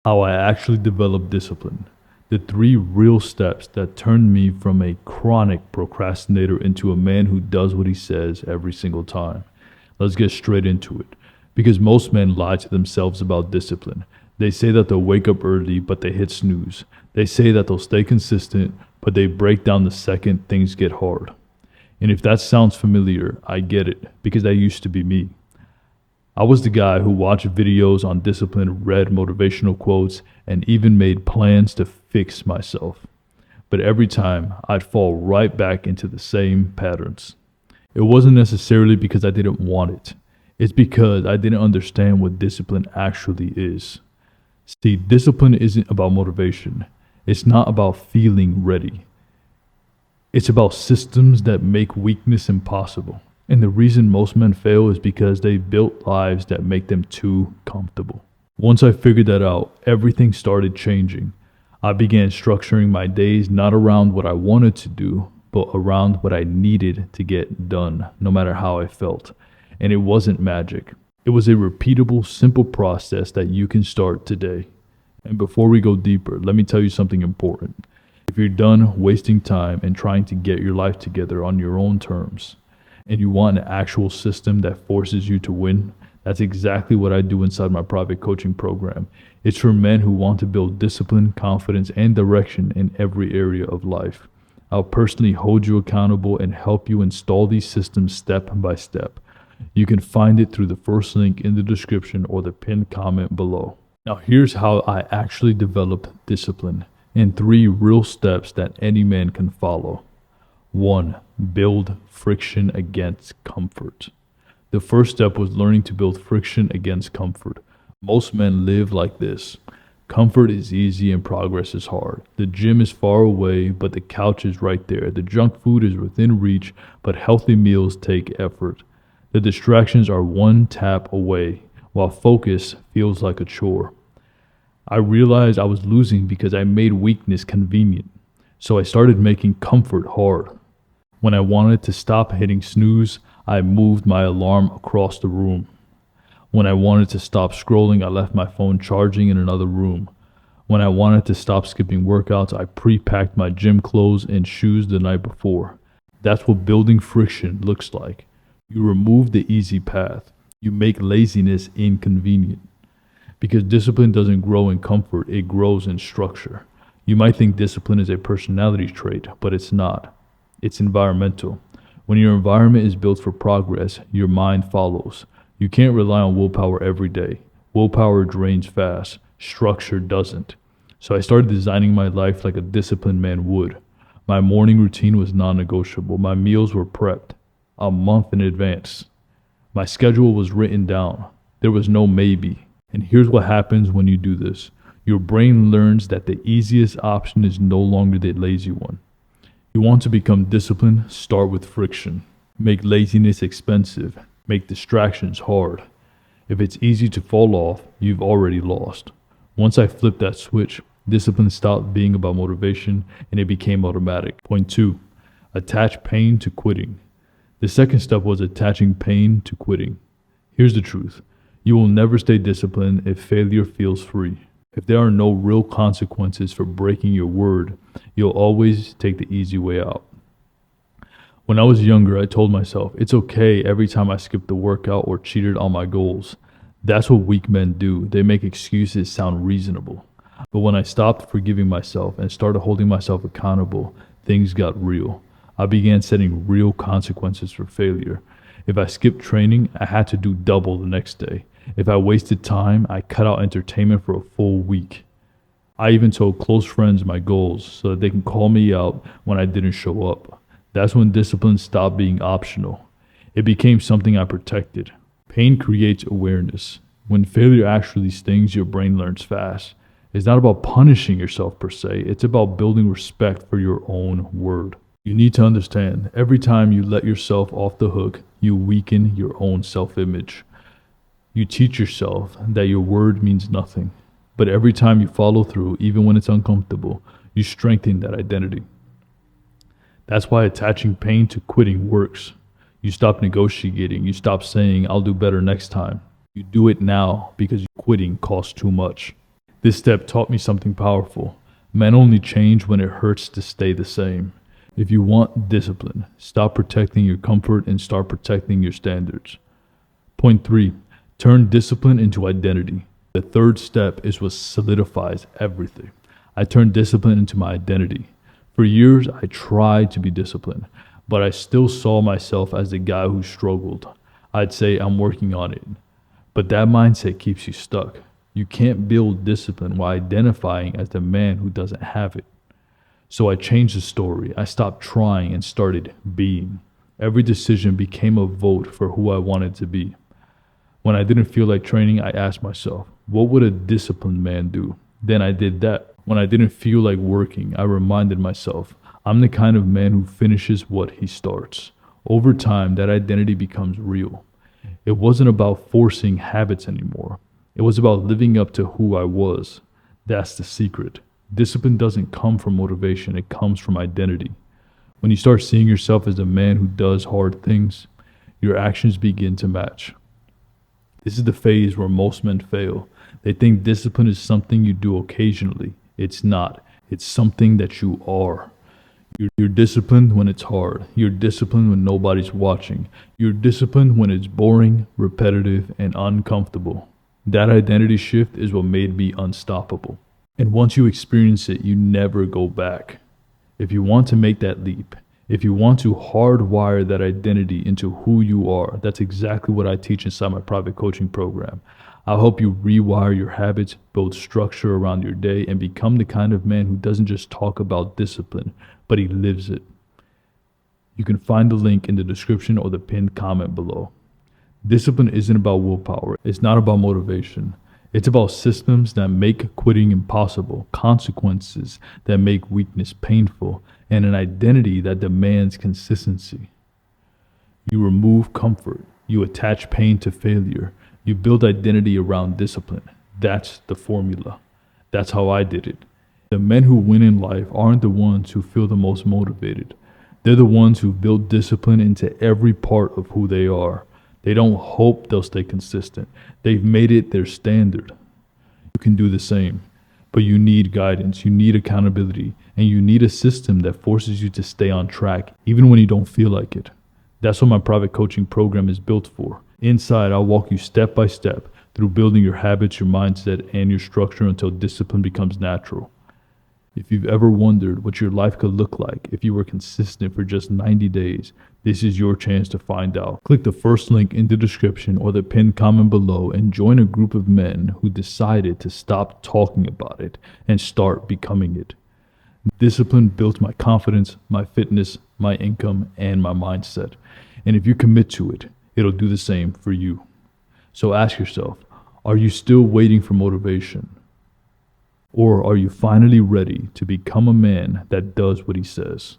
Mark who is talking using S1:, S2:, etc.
S1: How I actually developed discipline. The three real steps that turned me from a chronic procrastinator into a man who does what he says every single time. Let's get straight into it. Because most men lie to themselves about discipline. They say that they'll wake up early, but they hit snooze. They say that they'll stay consistent, but they break down the second things get hard. And if that sounds familiar, I get it, because that used to be me. I was the guy who watched videos on discipline, read motivational quotes, and even made plans to fix myself. But every time, I'd fall right back into the same patterns. It wasn't necessarily because I didn't want it. It's because I didn't understand what discipline actually is. See, discipline isn't about motivation. It's not about feeling ready. It's about systems that make weakness impossible. And the reason most men fail is because they built lives that make them too comfortable. Once I figured that out, everything started changing. I began structuring my days not around what I wanted to do, but around what I needed to get done, no matter how I felt. And it wasn't magic. It was a repeatable, simple process that you can start today. And before we go deeper, let me tell you something important. If you're done wasting time and trying to get your life together on your own terms, and you want an actual system that forces you to win, that's exactly what I do inside my private coaching program. It's for men who want to build discipline, confidence, and direction in every area of life. I'll personally hold you accountable and help you install these systems step by step. You can find it through the first link in the description or the pinned comment below. Now here's how I actually developed discipline in 3 real steps that any man can follow. 1. Build friction against comfort. The first step was learning to build friction against comfort. Most men live like this. Comfort is easy and progress is hard. The gym is far away, but the couch is right there. The junk food is within reach, but healthy meals take effort. The distractions are one tap away, while focus feels like a chore. I realized I was losing because I made weakness convenient. So I started making comfort hard. When I wanted to stop hitting snooze, I moved my alarm across the room. When I wanted to stop scrolling, I left my phone charging in another room. When I wanted to stop skipping workouts, I pre-packed my gym clothes and shoes the night before. That's what building friction looks like. You remove the easy path. You make laziness inconvenient. Because discipline doesn't grow in comfort, it grows in structure. You might think discipline is a personality trait, but it's not. It's environmental. When your environment is built for progress, your mind follows. You can't rely on willpower every day. Willpower drains fast. Structure doesn't. So I started designing my life like a disciplined man would. My morning routine was non-negotiable. My meals were prepped a month in advance. My schedule was written down. There was no maybe. And here's what happens when you do this. Your brain learns that the easiest option is no longer the lazy one. You want to become disciplined? Start with friction. Make laziness expensive. Make distractions hard. If it's easy to fall off, you've already lost. Once I flipped that switch, discipline stopped being about motivation and it became automatic. Point 2. Attach pain to quitting. The second step was attaching pain to quitting. Here's the truth. You will never stay disciplined if failure feels free. If there are no real consequences for breaking your word, you'll always take the easy way out. When I was younger, I told myself, it's okay every time I skipped the workout or cheated on my goals. That's what weak men do. They make excuses sound reasonable. But when I stopped forgiving myself and started holding myself accountable, things got real. I began setting real consequences for failure. If I skipped training, I had to do double the next day. If I wasted time, I cut out entertainment for a full week. I even told close friends my goals so that they can call me out when I didn't show up. That's when discipline stopped being optional. It became something I protected. Pain creates awareness. When failure actually stings, your brain learns fast. It's not about punishing yourself per se. It's about building respect for your own word. You need to understand, every time you let yourself off the hook, you weaken your own self-image. You teach yourself that your word means nothing. But every time you follow through, even when it's uncomfortable, you strengthen that identity. That's why attaching pain to quitting works. You stop negotiating. You stop saying, I'll do better next time. You do it now because quitting costs too much. This step taught me something powerful. Men only change when it hurts to stay the same. If you want discipline, stop protecting your comfort and start protecting your standards. Point 3. Turn discipline into identity. The third step is what solidifies everything. I turned discipline into my identity. For years, I tried to be disciplined, but I still saw myself as the guy who struggled. I'd say I'm working on it. But that mindset keeps you stuck. You can't build discipline while identifying as the man who doesn't have it. So I changed the story. I stopped trying and started being. Every decision became a vote for who I wanted to be. When I didn't feel like training, I asked myself, what would a disciplined man do? Then I did that. When I didn't feel like working, I reminded myself, I'm the kind of man who finishes what he starts. Over time, that identity becomes real. It wasn't about forcing habits anymore. It was about living up to who I was. That's the secret. Discipline doesn't come from motivation, it comes from identity. When you start seeing yourself as a man who does hard things, your actions begin to match. This is the phase where most men fail. They think discipline is something you do occasionally. It's not. It's something that you are. You're disciplined when it's hard. You're disciplined when nobody's watching. You're disciplined when it's boring, repetitive, and uncomfortable. That identity shift is what made me unstoppable. And once you experience it, you never go back. If you want to make that leap, if you want to hardwire that identity into who you are, that's exactly what I teach inside my private coaching program. I'll help you rewire your habits, build structure around your day, and become the kind of man who doesn't just talk about discipline, but he lives it. You can find the link in the description or the pinned comment below. Discipline isn't about willpower. It's not about motivation. It's about systems that make quitting impossible, consequences that make weakness painful, and an identity that demands consistency. You remove comfort. You attach pain to failure. You build identity around discipline. That's the formula. That's how I did it. The men who win in life aren't the ones who feel the most motivated. They're the ones who build discipline into every part of who they are. They don't hope they'll stay consistent. They've made it their standard. You can do the same, but you need guidance, you need accountability, and you need a system that forces you to stay on track, even when you don't feel like it. That's what my private coaching program is built for. Inside, I'll walk you step by step through building your habits, your mindset, and your structure until discipline becomes natural. If you've ever wondered what your life could look like if you were consistent for just 90 days, this is your chance to find out. Click the first link in the description or the pinned comment below and join a group of men who decided to stop talking about it and start becoming it. Discipline built my confidence, my fitness, my income, and my mindset. And if you commit to it, it'll do the same for you. So ask yourself, are you still waiting for motivation? Or are you finally ready to become a man that does what he says?